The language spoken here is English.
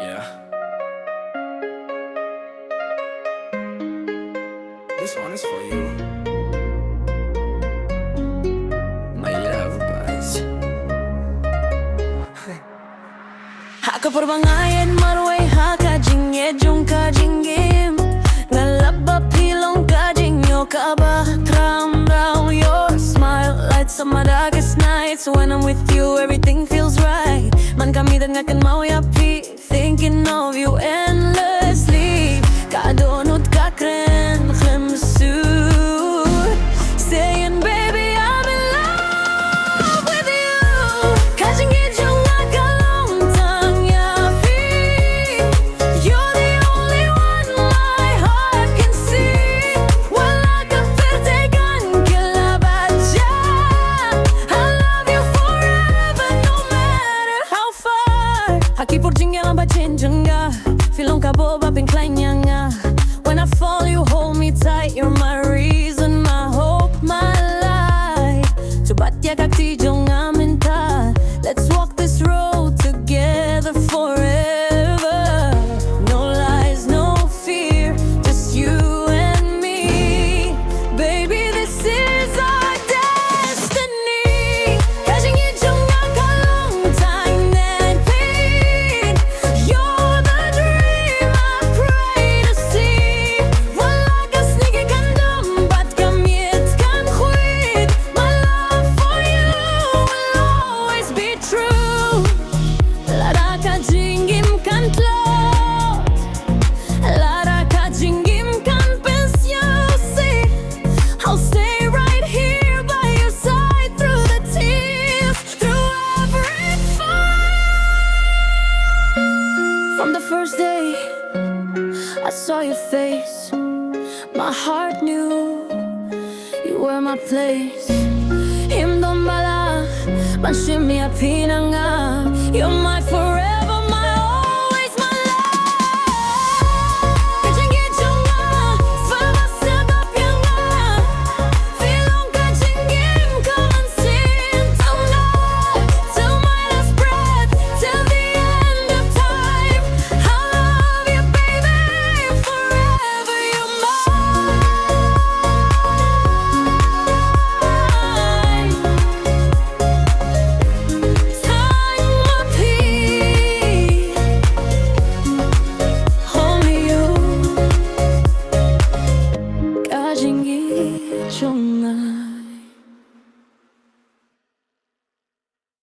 Yeah. This one is for you, my love buzz. Haka perbangayan marway haka Jingieid jung ka jinggim Ngalaba pilong ka jingyo ka ba Tram down your smile lights up my darkest nights. When I'm with you everything feels right. Man kami dan ngakan mau yapi thinking of you endlessly. Kadonot ka kren khlemsut saying baby I'm in love with you. Ka Jingieid jung ka long tang yapi. You're the only one my heart can see. Wala ka pertegan kilabaja. I love you forever no matter how far. Haki por Jingieid lang ba chenjanga. Filong ka boba ping klanyanga. When I fall you hold me tight. You're my reason, my hope, my life. Subat ya kak ti jong aminta. Let's walk this road together forever. No lies, no fear, just you and me. Baby, this is our destiny. Ka Jingieid jung ka long time net pain. You're the dream I pray to see. Wala ka sneaky kandam, but kamit kan khwit. My love for you will always be true. Lara ka jingim kan klot. Lara ka jingim kan pensyusi. I'll stay right here by your side through the tears, through every fight. From the first day I saw your face, my heart knew you were my place. Him don bala, man shimmy a pinanga. You're my forever.